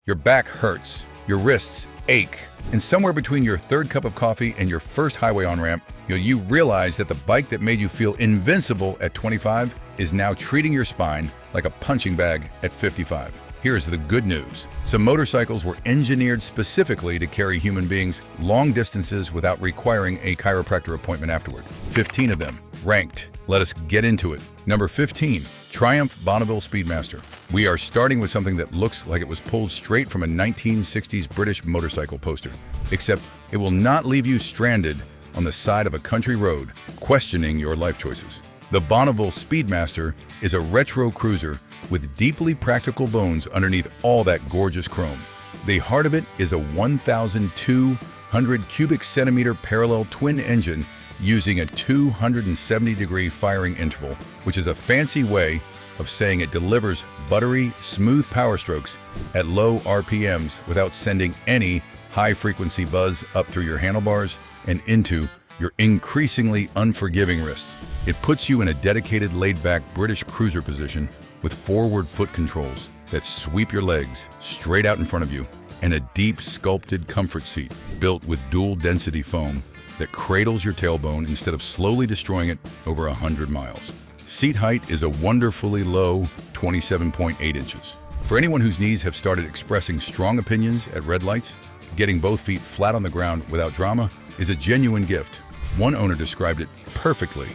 Your back hurts, your wrists ache, and somewhere between your third cup of coffee and your first highway on-ramp, you realize that the bike that made you feel invincible at 25 is now treating your spine like a punching bag at 55. Here's the good news. Some motorcycles were engineered specifically to carry human beings long distances without requiring a chiropractor appointment afterward. 15 of them, ranked. Let us get into it. Number 15, Triumph Bonneville Speedmaster. We are starting with something that looks like it was pulled straight from a 1960s British motorcycle poster, except it will not leave you stranded on the side of a country road, questioning your life choices. The Bonneville Speedmaster is a retro cruiser with deeply practical bones underneath all that gorgeous chrome. The heart of it is a 1,200 cubic centimeter parallel twin engine using a 270-degree firing interval, which is a fancy way of saying it delivers buttery, smooth power strokes at low RPMs without sending any high-frequency buzz up through your handlebars and into your increasingly unforgiving wrists. It puts you in a dedicated, laid-back British cruiser position with forward foot controls that sweep your legs straight out in front of you and a deep, sculpted comfort seat built with dual-density foam that cradles your tailbone instead of slowly destroying it over 100 miles. Seat height is a wonderfully low 27.8 inches. For anyone whose knees have started expressing strong opinions at red lights, getting both feet flat on the ground without drama is a genuine gift. One owner described it perfectly.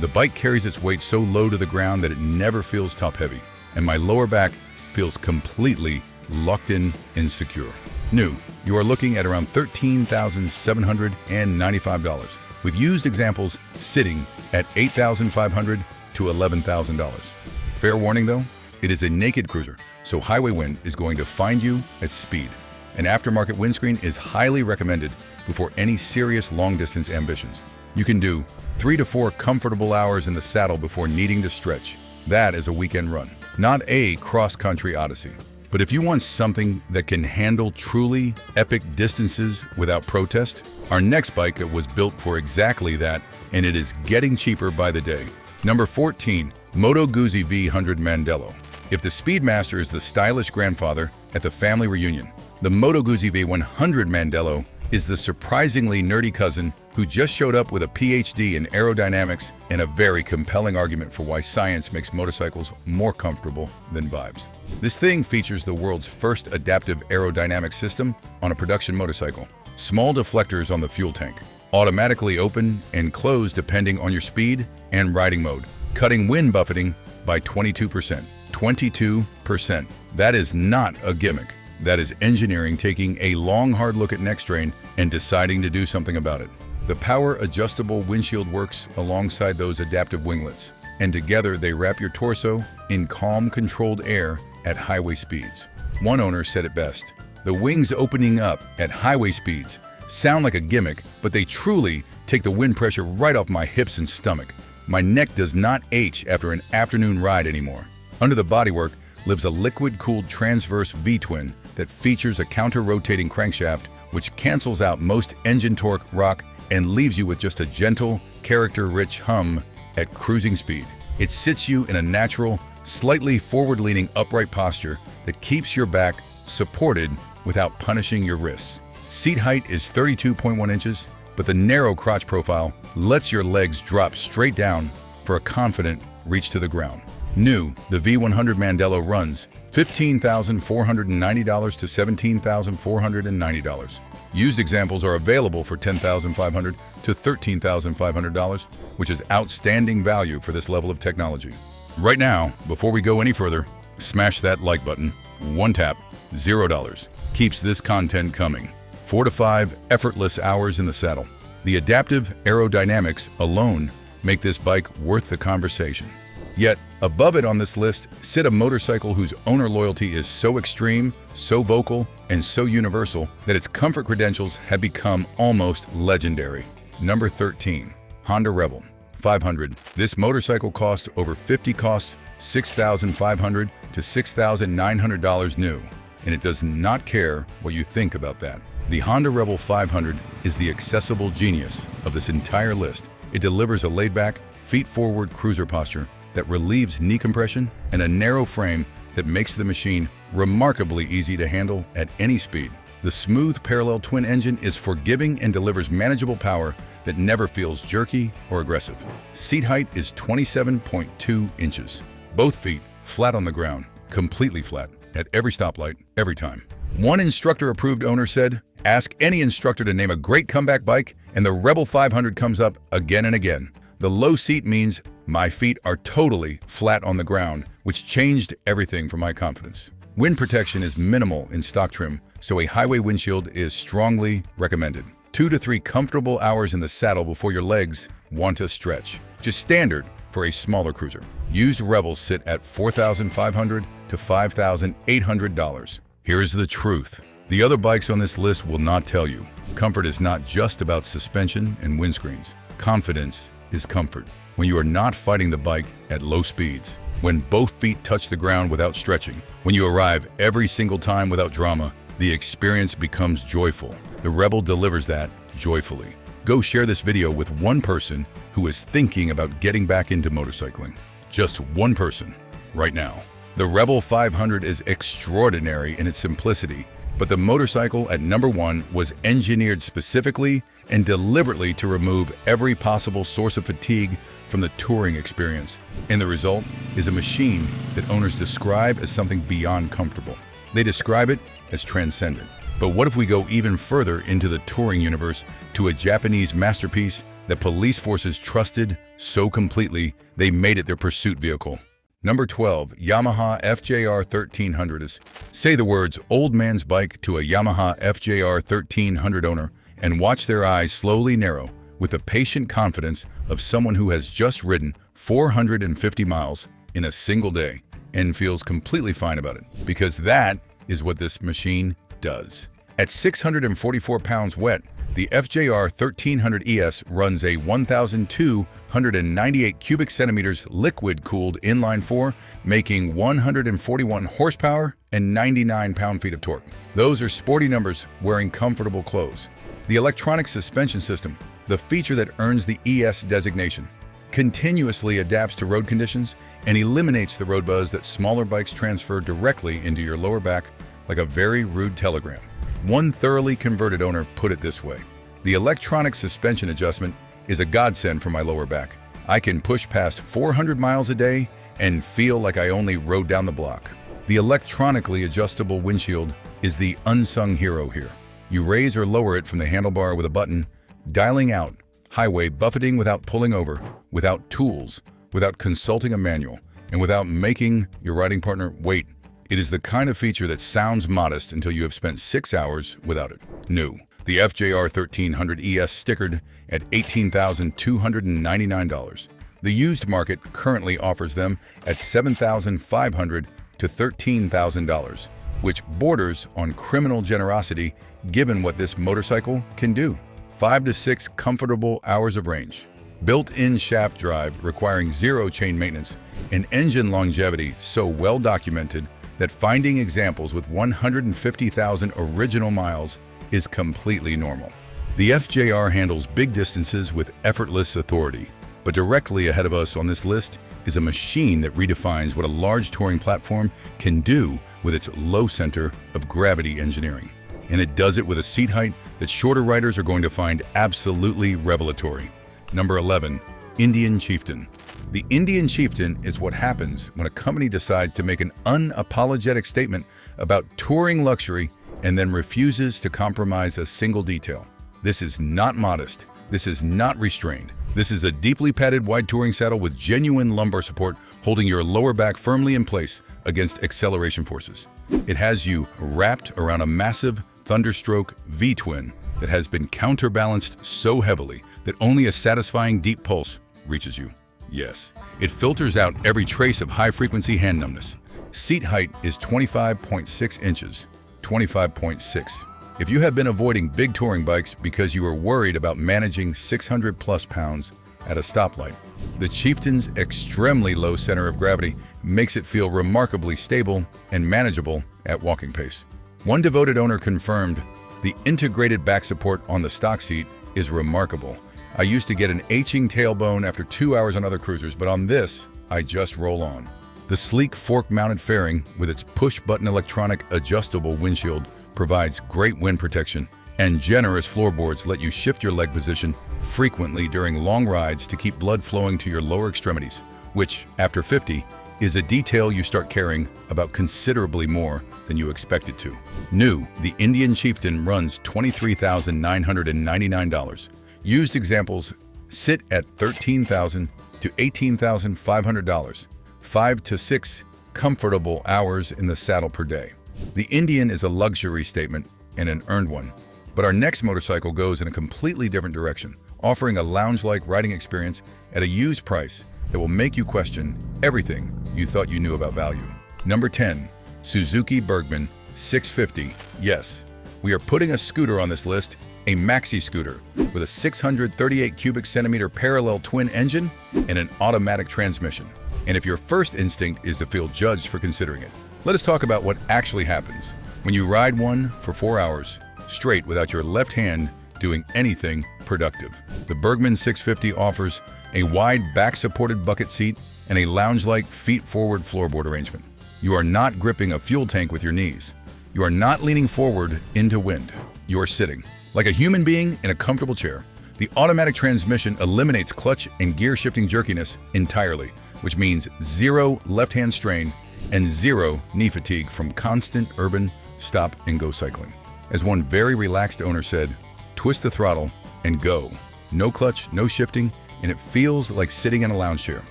The bike carries its weight so low to the ground that it never feels top-heavy, and my lower back feels completely locked in and secure. New, you are looking at around $13,795, with used examples sitting at $8,500 to $11,000. Fair warning though, it is a naked cruiser, so highway wind is going to find you at speed. An aftermarket windscreen is highly recommended before any serious long-distance ambitions. You can do 3 to 4 comfortable hours in the saddle before needing to stretch. That is a weekend run, not a cross-country odyssey. But if you want something that can handle truly epic distances without protest, our next bike was built for exactly that, and it is getting cheaper by the day. Number 14, Moto Guzzi V100 Mandello. If the Speedmaster is the stylish grandfather at the family reunion, the Moto Guzzi V100 Mandello is the surprisingly nerdy cousin who just showed up with a PhD in aerodynamics and a very compelling argument for why science makes motorcycles more comfortable than vibes. This thing features the world's first adaptive aerodynamic system on a production motorcycle. Small deflectors on the fuel tank, automatically open and close depending on your speed and riding mode, cutting wind buffeting by 22%. 22%. That is not a gimmick. That is engineering taking a long, hard look at neck strain and deciding to do something about it. The power adjustable windshield works alongside those adaptive winglets, and together they wrap your torso in calm, controlled air at highway speeds. One owner said it best: the wings opening up at highway speeds sound like a gimmick, but they truly take the wind pressure right off my hips and stomach. My neck does not ache after an afternoon ride anymore. Under the bodywork lives a liquid-cooled transverse V-twin that features a counter-rotating crankshaft which cancels out most engine torque rock and leaves you with just a gentle, character-rich hum at cruising speed. It sits you in a natural, slightly forward-leaning upright posture that keeps your back supported without punishing your wrists. Seat height is 32.1 inches, but the narrow crotch profile lets your legs drop straight down for a confident reach to the ground. New, the V100 Mandello runs $15,490 to $17,490. Used examples are available for $10,500 to $13,500, which is outstanding value for this level of technology. Right now, before we go any further, smash that like button. One tap, $0. Keeps this content coming. 4 to 5 effortless hours in the saddle. The adaptive aerodynamics alone make this bike worth the conversation. Yet, above it on this list sit a motorcycle whose owner loyalty is so extreme, so vocal, and so universal that its comfort credentials have become almost legendary. Number 13, Honda Rebel 500. This motorcycle costs over $6,500 to $6,900 new, and it does not care what you think about that. The Honda Rebel 500 is the accessible genius of this entire list. It delivers a laid-back, feet-forward cruiser posture that relieves knee compression and a narrow frame that makes the machine remarkably easy to handle at any speed. The smooth parallel twin engine is forgiving and delivers manageable power that never feels jerky or aggressive. Seat height is 27.2 inches. Both feet flat on the ground, completely flat, at every stoplight, every time. One instructor-approved owner said, "Ask any instructor to name a great comeback bike, and the Rebel 500 comes up again and again." The low seat means my feet are totally flat on the ground, which changed everything for my confidence. Wind protection is minimal in stock trim, so a highway windshield is strongly recommended. 2 to 3 comfortable hours in the saddle before your legs want to stretch, which is standard for a smaller cruiser. Used Rebels sit at $4,500 to $5,800. Here's the truth. The other bikes on this list will not tell you. Comfort is not just about suspension and windscreens. Confidence is comfort. When you are not fighting the bike at low speeds, when both feet touch the ground without stretching, when you arrive every single time without drama, the experience becomes joyful. The Rebel delivers that joyfully. Go share this video with one person who is thinking about getting back into motorcycling. Just one person, right now. The Rebel 500 is extraordinary in its simplicity, but the motorcycle at number 1 was engineered specifically and deliberately to remove every possible source of fatigue from the touring experience. And the result is a machine that owners describe as something beyond comfortable. They describe it as transcendent. But what if we go even further into the touring universe to a Japanese masterpiece that police forces trusted so completely they made it their pursuit vehicle? Number 12, Yamaha FJR1300 is. Say the words old man's bike to a Yamaha FJR1300 owner and watch their eyes slowly narrow with the patient confidence of someone who has just ridden 450 miles in a single day and feels completely fine about it, because that is what this machine does. At 644 pounds wet, the FJR1300 ES runs a 1,298 cubic centimeters liquid-cooled inline-4, making 141 horsepower and 99 pound-feet of torque. Those are sporty numbers wearing comfortable clothes. The electronic suspension system, the feature that earns the ES designation, continuously adapts to road conditions and eliminates the road buzz that smaller bikes transfer directly into your lower back like a very rude telegram. One thoroughly converted owner put it this way: "The electronic suspension adjustment is a godsend for my lower back. I can push past 400 miles a day and feel like I only rode down the block." The electronically adjustable windshield is the unsung hero here. You raise or lower it from the handlebar with a button, dialing out highway buffeting without pulling over, without tools, without consulting a manual, and without making your riding partner wait. It is the kind of feature that sounds modest until you have spent 6 hours without it. New. The FJR1300 ES stickered at $18,299. The used market currently offers them at $7,500 to $13,000, which borders on criminal generosity given what this motorcycle can do. 5 to 6 comfortable hours of range, built-in shaft drive requiring zero chain maintenance, and engine longevity so well documented that finding examples with 150,000 original miles is completely normal. The FJR handles big distances with effortless authority, but directly ahead of us on this list is a machine that redefines what a large touring platform can do with its low center of gravity engineering. And it does it with a seat height that shorter riders are going to find absolutely revelatory. Number 11, Indian Chieftain. The Indian Chieftain is what happens when a company decides to make an unapologetic statement about touring luxury and then refuses to compromise a single detail. This is not modest. This is not restrained. This is a deeply padded wide touring saddle with genuine lumbar support holding your lower back firmly in place against acceleration forces. It has you wrapped around a massive Thunderstroke V-twin that has been counterbalanced so heavily that only a satisfying deep pulse reaches you. Yes, it filters out every trace of high-frequency hand numbness. Seat height is 25.6 inches, 25.6. If you have been avoiding big touring bikes because you are worried about managing 600+ pounds at a stoplight, the Chieftain's extremely low center of gravity makes it feel remarkably stable and manageable at walking pace. One devoted owner confirmed, "The integrated back support on the stock seat is remarkable. I used to get an aching tailbone after 2 hours on other cruisers, but on this, I just roll on." The sleek fork-mounted fairing with its push-button electronic adjustable windshield provides great wind protection, and generous floorboards let you shift your leg position frequently during long rides to keep blood flowing to your lower extremities, which, after 50, is a detail you start caring about considerably more than you expected to. New, the Indian Chieftain runs $23,999. Used examples sit at $13,000 to $18,500, 5 to 6 comfortable hours in the saddle per day. The Indian is a luxury statement and an earned one, but our next motorcycle goes in a completely different direction, offering a lounge-like riding experience at a used price that will make you question everything you thought you knew about value. Number 10, Suzuki Burgman 650. Yes, we are putting a scooter on this list, a maxi scooter with a 638 cubic centimeter parallel twin engine and an automatic transmission. And if your first instinct is to feel judged for considering it, let us talk about what actually happens when you ride one for 4 hours straight without your left hand doing anything productive. The Burgman 650 offers a wide back-supported bucket seat and a lounge-like feet-forward floorboard arrangement. You are not gripping a fuel tank with your knees. You are not leaning forward into wind. You are sitting like a human being in a comfortable chair. The automatic transmission eliminates clutch and gear shifting jerkiness entirely, which means zero left-hand strain and zero knee fatigue from constant urban stop-and-go cycling. As one very relaxed owner said, twist the throttle and go. No clutch, no shifting, and it feels like sitting in a lounge chair.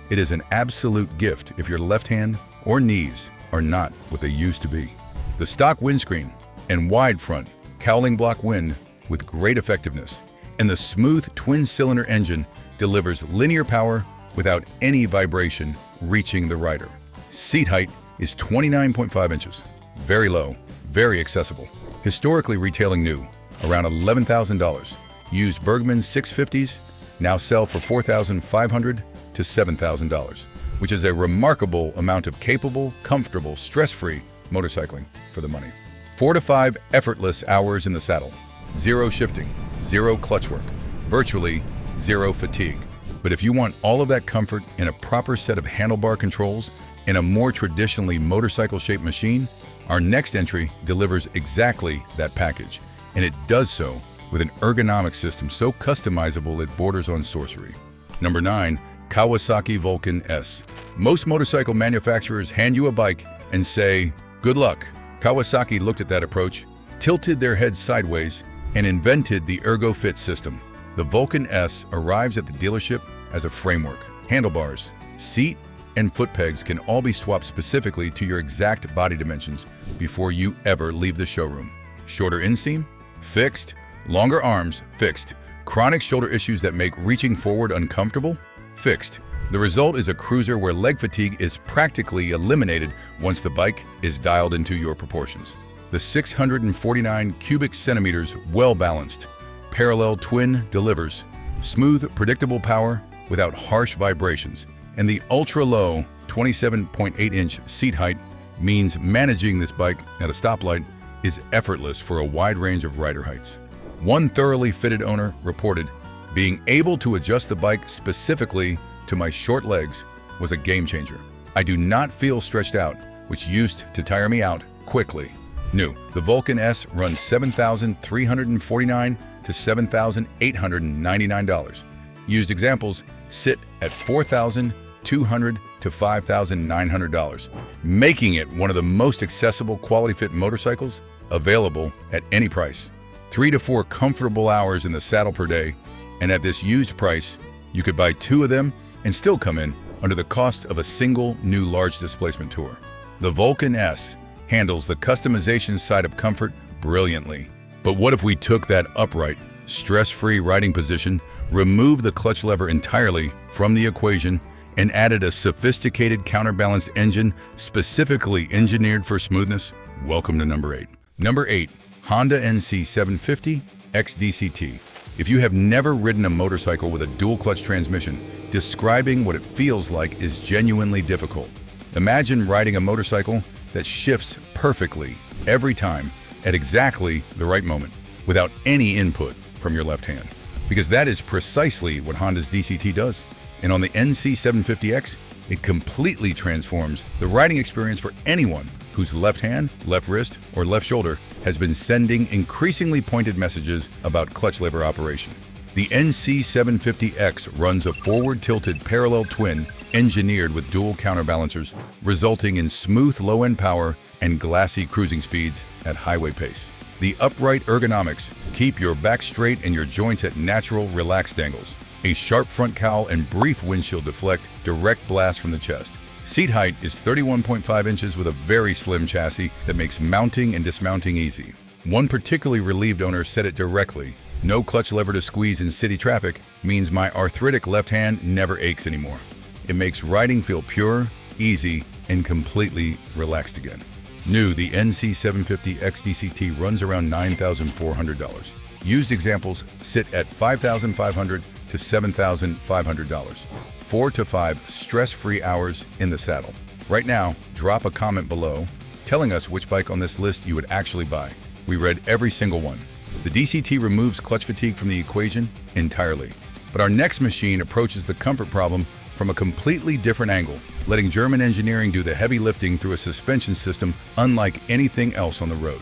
It is an absolute gift if your left hand or knees are not what they used to be. The stock windscreen and wide front cowling block wind with great effectiveness, and the smooth twin-cylinder engine delivers linear power without any vibration reaching the rider. Seat height is 29.5 inches. Very low, very accessible. Historically retailing new, around $11,000. Used Burgman 650s now sell for $4,500 to $7,000, which is a remarkable amount of capable, comfortable, stress-free motorcycling for the money. 4 to 5 effortless hours in the saddle. Zero shifting, zero clutch work, virtually zero fatigue. But if you want all of that comfort in a proper set of handlebar controls in a more traditionally motorcycle-shaped machine, our next entry delivers exactly that package, and it does so with an ergonomic system so customizable it borders on sorcery. Number 9, Kawasaki Vulcan S. Most motorcycle manufacturers hand you a bike and say, good luck. Kawasaki looked at that approach, tilted their heads sideways, and invented the ErgoFit system. The Vulcan S arrives at the dealership as a framework. Handlebars, seat, and foot pegs can all be swapped specifically to your exact body dimensions before you ever leave the showroom. Shorter inseam? Fixed. Longer arms? Fixed. Chronic shoulder issues that make reaching forward uncomfortable? Fixed. The result is a cruiser where leg fatigue is practically eliminated once the bike is dialed into your proportions. The 649 cubic centimeters well-balanced parallel twin delivers smooth, predictable power without harsh vibrations, and the ultra-low 27.8-inch seat height means managing this bike at a stoplight is effortless for a wide range of rider heights. One thoroughly fitted owner reported, being able to adjust the bike specifically to my short legs was a game changer. I do not feel stretched out, which used to tire me out quickly. New, the Vulcan S runs $7,349 to $7,899. Used examples sit at $4,200 to $5,900, making it one of the most accessible quality fit motorcycles available at any price. 3 to 4 comfortable hours in the saddle per day, and at this used price, you could buy 2 of them and still come in under the cost of a single new large displacement tour. The Vulcan S handles the customization side of comfort brilliantly. But what if we took that upright, stress-free riding position, removed the clutch lever entirely from the equation, and added a sophisticated counterbalanced engine specifically engineered for smoothness? Welcome to number 8. Number 8, Honda NC750X DCT. If you have never ridden a motorcycle with a dual-clutch transmission, describing what it feels like is genuinely difficult. Imagine riding a motorcycle that shifts perfectly every time at exactly the right moment without any input from your left hand. Because that is precisely what Honda's DCT does. And on the NC750X, It completely transforms the riding experience for anyone whose left hand, left wrist, or left shoulder has been sending increasingly pointed messages about clutch lever operation. The NC750X runs a forward-tilted parallel twin engineered with dual counterbalancers, resulting in smooth low-end power and glassy cruising speeds at highway pace. The upright ergonomics keep your back straight and your joints at natural, relaxed angles. A sharp front cowl and brief windshield deflect direct blast from the chest. Seat height is 31.5 inches with a very slim chassis that makes mounting and dismounting easy. One particularly relieved owner said it directly: "No clutch lever to squeeze in city traffic means my arthritic left hand never aches anymore." It makes riding feel pure, easy, and completely relaxed again. New, the NC750X DCT runs around $9,400. Used examples sit at $5,500 to $7,500. 4 to 5 stress-free hours in the saddle. Right now, drop a comment below telling us which bike on this list you would actually buy. We read every single one. The DCT removes clutch fatigue from the equation entirely. But our next machine approaches the comfort problem from a completely different angle, letting German engineering do the heavy lifting through a suspension system unlike anything else on the road.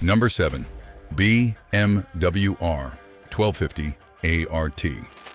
Number 7. BMW R1250 ART.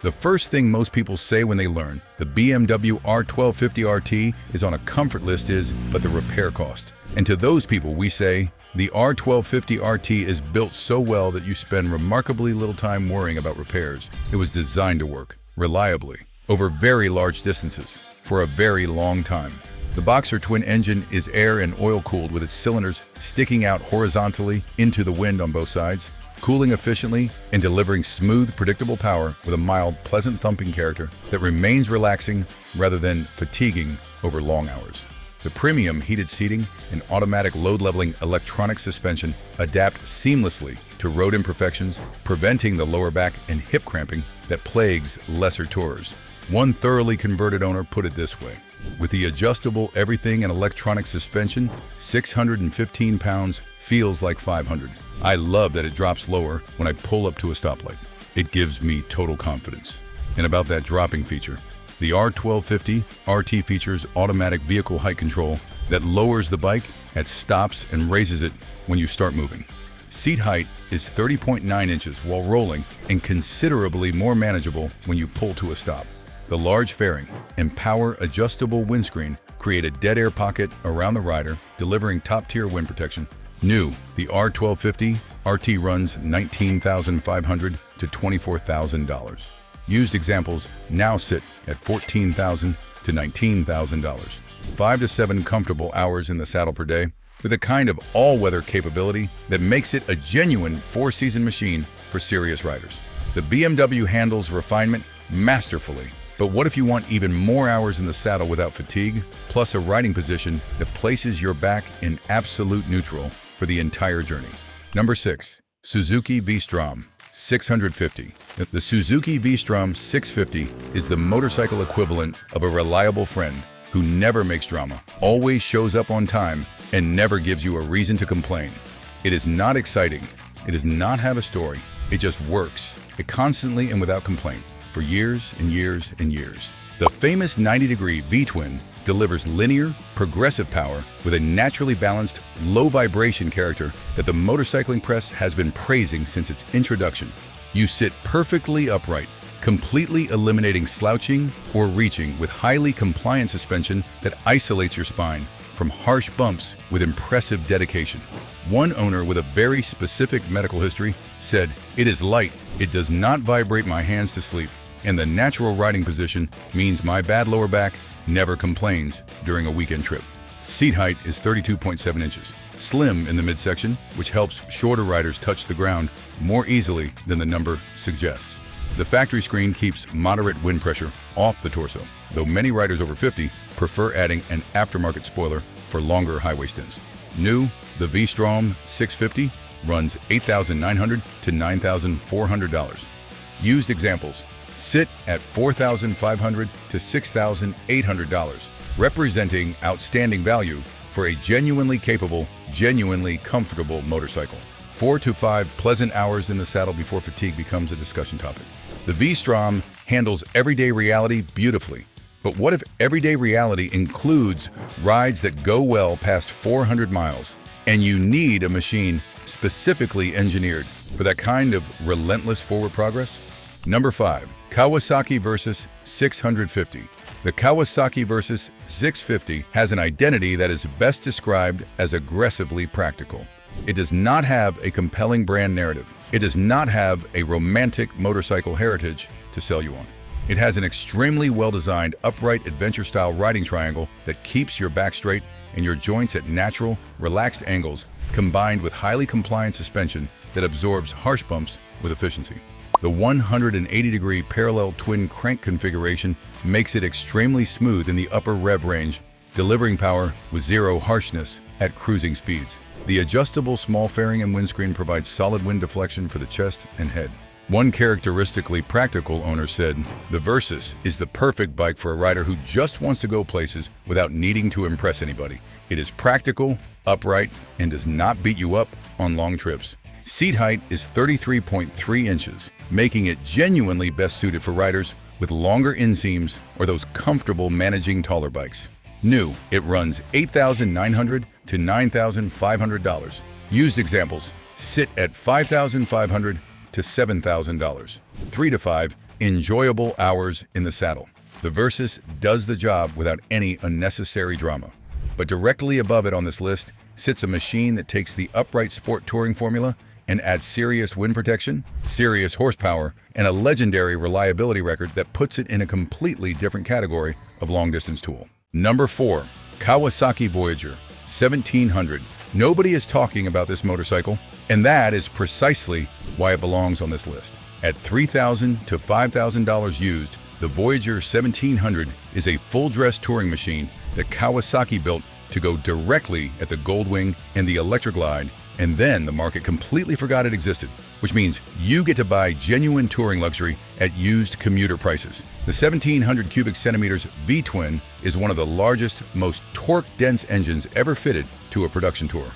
The first thing most people say when they learn the BMW R1250 RT is on a comfort list is, but the repair cost. And to those people we say, the R1250 RT is built so well that you spend remarkably little time worrying about repairs. It was designed to work reliably over very large distances for a very long time. The Boxer twin engine is air and oil cooled with its cylinders sticking out horizontally into the wind on both sides, cooling efficiently and delivering smooth, predictable power with a mild, pleasant thumping character that remains relaxing rather than fatiguing over long hours. The premium heated seating and automatic load-leveling electronic suspension adapt seamlessly to road imperfections, preventing the lower back and hip cramping that plagues lesser tourers. One thoroughly converted owner put it this way: "With the adjustable everything and electronic suspension, 615 pounds feels like 500. I love that it drops lower when I pull up to a stoplight. It gives me total confidence." And about that dropping feature, the R1250 RT features automatic vehicle height control that lowers the bike at stops and raises it when you start moving. Seat height is 30.9 inches while rolling and considerably more manageable when you pull to a stop. The large fairing and power adjustable windscreen create a dead air pocket around the rider, delivering top-tier wind protection. New, the R1250 RT runs $19,500 to $24,000. Used examples now sit at $14,000 to $19,000. 5 to 7 comfortable hours in the saddle per day, with a kind of all-weather capability that makes it a genuine four-season machine for serious riders. The BMW handles refinement masterfully. But what if you want even more hours in the saddle without fatigue, plus a riding position that places your back in absolute neutral for the entire journey? Number 6. Suzuki V-Strom 650. The Suzuki V-Strom 650 is the motorcycle equivalent of a reliable friend who never makes drama, always shows up on time, and never gives you a reason to complain. It is not exciting. It does not have a story. It just works. It constantly and without complaint. For years and years and years. The famous 90-degree V-twin delivers linear, progressive power with a naturally balanced, low-vibration character that the motorcycling press has been praising since its introduction. You sit perfectly upright, completely eliminating slouching or reaching with highly compliant suspension that isolates your spine from harsh bumps with impressive dedication. One owner with a very specific medical history said, "It is light, it does not vibrate my hands to sleep, and the natural riding position means my bad lower back never complains during a weekend trip." Seat height is 32.7 inches, slim in the midsection, which helps shorter riders touch the ground more easily than the number suggests. The factory screen keeps moderate wind pressure off the torso, though many riders over 50 prefer adding an aftermarket spoiler for longer highway stints. New, the V-Strom 650 runs $8,900 to $9,400. Used examples sit at $4,500 to $6,800, representing outstanding value for a genuinely capable, genuinely comfortable motorcycle. 4 to 5 pleasant hours in the saddle before fatigue becomes a discussion topic. The V-Strom handles everyday reality beautifully, But what if everyday reality includes rides that go well past 400 miles, and you need a machine specifically engineered for that kind of relentless forward progress? Number 5. Kawasaki Versys 650. The Kawasaki Versys 650 has an identity that is best described as aggressively practical. It does not have a compelling brand narrative. It does not have a romantic motorcycle heritage to sell you on. It has an extremely well-designed upright adventure-style riding triangle that keeps your back straight and your joints at natural, relaxed angles, combined with highly compliant suspension that absorbs harsh bumps with efficiency. The 180-degree parallel twin crank configuration makes it extremely smooth in the upper rev range, delivering power with zero harshness at cruising speeds. The adjustable small fairing and windscreen provides solid wind deflection for the chest and head. One characteristically practical owner said, "The Versys is the perfect bike for a rider who just wants to go places without needing to impress anybody. It is practical, upright, and does not beat you up on long trips." Seat height is 33.3 inches, making it genuinely best suited for riders with longer inseams or those comfortable managing taller bikes. New, it runs $8,900 to $9,500. Used examples sit at $5,500 to $7,000. 3 to 5 enjoyable hours in the saddle. The Versys does the job without any unnecessary drama. But directly above it on this list sits a machine that takes the upright sport touring formula and adds serious wind protection, serious horsepower, and a legendary reliability record that puts it in a completely different category of long-distance tool. Number 4. Kawasaki Voyager 1700. Nobody is talking about this motorcycle, and that is precisely why it belongs on this list. At $3,000 to $5,000 used, the Voyager 1700 is a full-dress touring machine that Kawasaki built to go directly at the Goldwing and the Electra Glide, and then the market completely forgot it existed, which means you get to buy genuine touring luxury at used commuter prices. The 1700 cubic centimeters V-twin is one of the largest, most torque-dense engines ever fitted to a production tour.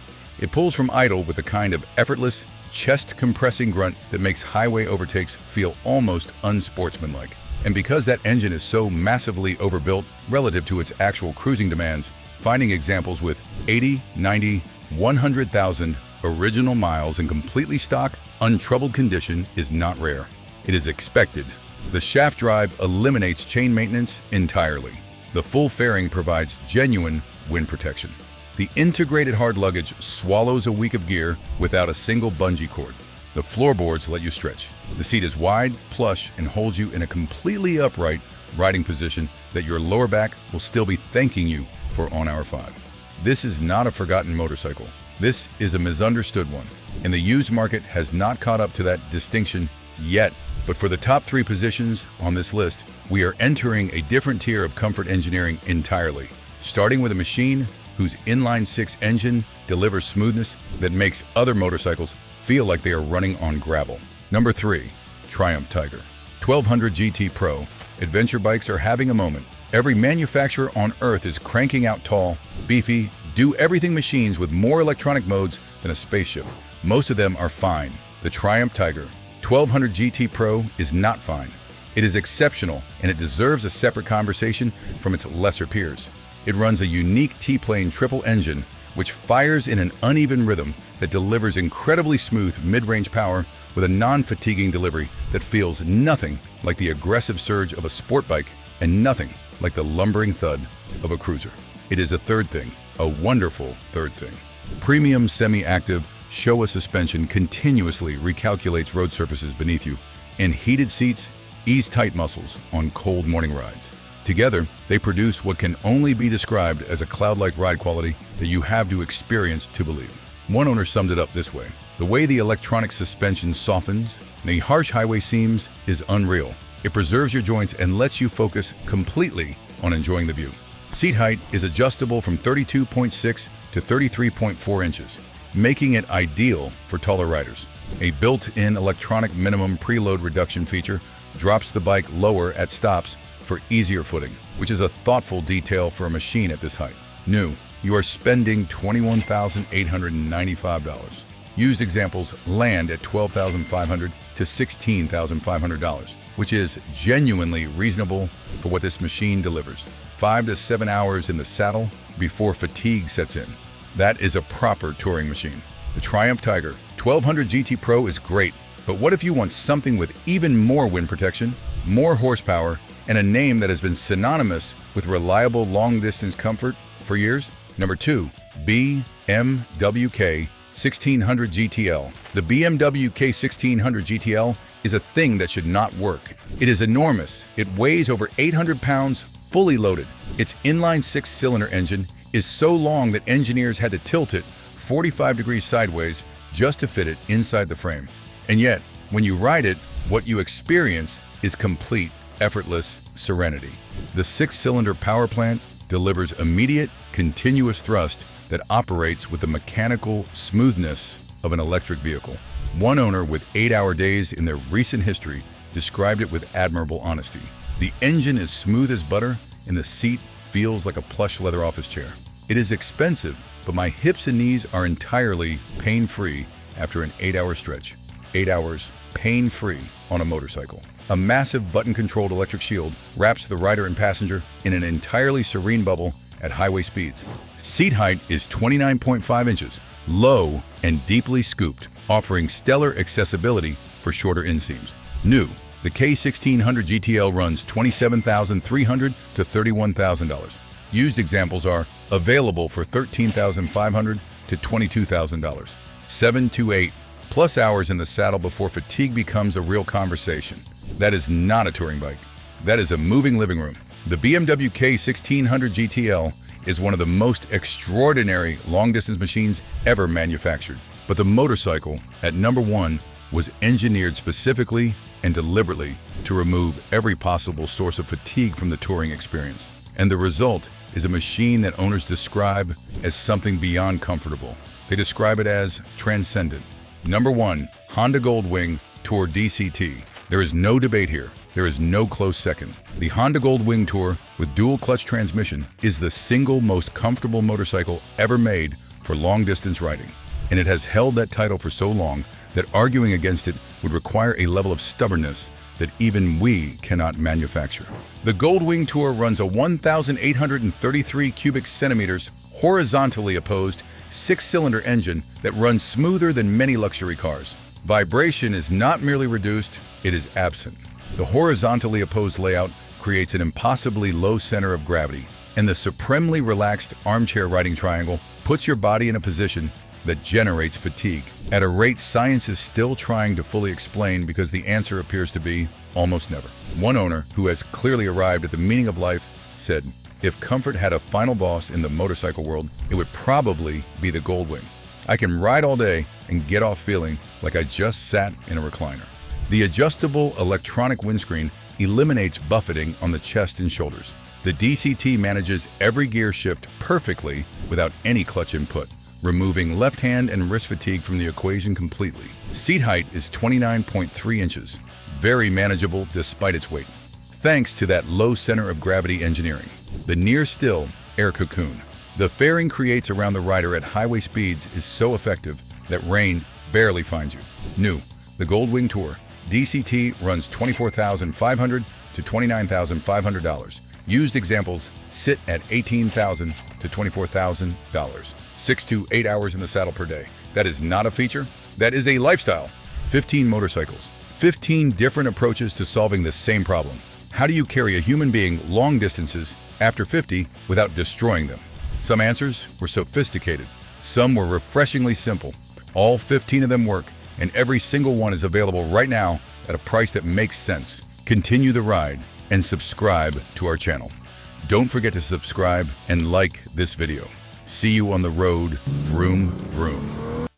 It pulls from idle with the kind of effortless, chest-compressing grunt that makes highway overtakes feel almost unsportsmanlike. And because that engine is so massively overbuilt relative to its actual cruising demands, finding examples with 80, 90, 100,000 original miles in completely stock, untroubled condition is not rare. It is expected. The shaft drive eliminates chain maintenance entirely. The full fairing provides genuine wind protection. The integrated hard luggage swallows a week of gear without a single bungee cord. The floorboards let you stretch. The seat is wide, plush, and holds you in a completely upright riding position that your lower back will still be thanking you for on hour 5. This is not a forgotten motorcycle. This is a misunderstood one, and the used market has not caught up to that distinction yet. But for the top 3 positions on this list, we are entering a different tier of comfort engineering entirely, starting with a machine whose inline-6 engine delivers smoothness that makes other motorcycles feel like they are running on gravel. Number 3. Triumph Tiger 1200 GT Pro. Adventure bikes are having a moment. Every manufacturer on Earth is cranking out tall, beefy, do-everything machines with more electronic modes than a spaceship. Most of them are fine. The Triumph Tiger 1200 GT Pro is not fine. It is exceptional, and it deserves a separate conversation from its lesser peers. It runs a unique T-plane triple engine, which fires in an uneven rhythm that delivers incredibly smooth mid-range power with a non-fatiguing delivery that feels nothing like the aggressive surge of a sport bike and nothing like the lumbering thud of a cruiser. It is a third thing, a wonderful third thing. Premium semi-active Showa suspension continuously recalculates road surfaces beneath you, and heated seats ease tight muscles on cold morning rides. Together, they produce what can only be described as a cloud-like ride quality that you have to experience to believe. One owner summed it up this way: "The way the electronic suspension softens in a harsh highway seams is unreal. It preserves your joints and lets you focus completely on enjoying the view." Seat height is adjustable from 32.6 to 33.4 inches, making it ideal for taller riders. A built-in electronic minimum preload reduction feature drops the bike lower at stops for easier footing, which is a thoughtful detail for a machine at this height. New, you are spending $21,895. Used examples land at $12,500 to $16,500, which is genuinely reasonable for what this machine delivers. 5 to 7 hours in the saddle before fatigue sets in. That is a proper touring machine. The Triumph Tiger 1200 GT Pro is great, but what if you want something with even more wind protection, more horsepower, and a name that has been synonymous with reliable long-distance comfort for years? Number 2, BMW K1600 GTL. The BMW K1600 GTL is a thing that should not work. It is enormous. It weighs over 800 pounds fully loaded. Its inline 6-cylinder engine is so long that engineers had to tilt it 45 degrees sideways just to fit it inside the frame. And yet, when you ride it, what you experience is complete, effortless serenity. The 6-cylinder power plant delivers immediate, continuous thrust that operates with the mechanical smoothness of an electric vehicle. One owner with 8-hour days in their recent history described it with admirable honesty. The engine is smooth as butter, and the seat feels like a plush leather office chair. It is expensive, but my hips and knees are entirely pain-free after an 8-hour stretch. 8 hours pain-free on a motorcycle. A massive button-controlled electric shield wraps the rider and passenger in an entirely serene bubble at highway speeds. Seat height is 29.5 inches, low and deeply scooped, offering stellar accessibility for shorter inseams. New, the K1600 GTL runs $27,300 to $31,000. Used examples are available for $13,500 to $22,000. 7 to 8 plus hours in the saddle before fatigue becomes a real conversation. That is not a touring bike. That is a moving living room. The BMW K1600 GTL is one of the most extraordinary long-distance machines ever manufactured. But the motorcycle, at number 1, was engineered specifically and deliberately to remove every possible source of fatigue from the touring experience. And the result is a machine that owners describe as something beyond comfortable. They describe it as transcendent. Number 1, Honda Goldwing Tour DCT. There is no debate here. There is no close second. The Honda Goldwing Tour with dual clutch transmission is the single most comfortable motorcycle ever made for long-distance riding. And it has held that title for so long that arguing against it would require a level of stubbornness that even we cannot manufacture. The Goldwing Tour runs a 1,833 cubic centimeters horizontally opposed 6-cylinder engine that runs smoother than many luxury cars. Vibration is not merely reduced, it is absent. The horizontally opposed layout creates an impossibly low center of gravity, and the supremely relaxed armchair riding triangle puts your body in a position that generates fatigue at a rate science is still trying to fully explain because the answer appears to be almost never. One owner, who has clearly arrived at the meaning of life, said, "If comfort had a final boss in the motorcycle world, it would probably be the Goldwing. I can ride all day and get off feeling like I just sat in a recliner." The adjustable electronic windscreen eliminates buffeting on the chest and shoulders. The DCT manages every gear shift perfectly without any clutch input, removing left hand and wrist fatigue from the equation completely. Seat height is 29.3 inches, very manageable despite its weight, thanks to that low center of gravity engineering. The near-still air cocoon the fairing creates around the rider at highway speeds is so effective that rain barely finds you. New, the Goldwing Tour DCT runs $24,500 to $29,500. Used examples sit at $18,000 to $24,000. 6 to 8 hours in the saddle per day. That is not a feature, that is a lifestyle. 15 motorcycles, 15 different approaches to solving the same problem. How do you carry a human being long distances after 50 without destroying them? Some answers were sophisticated, some were refreshingly simple. All 15 of them work, and every single one is available right now at a price that makes sense. Continue the ride and subscribe to our channel. Don't forget to subscribe and like this video. See you on the road, vroom, vroom.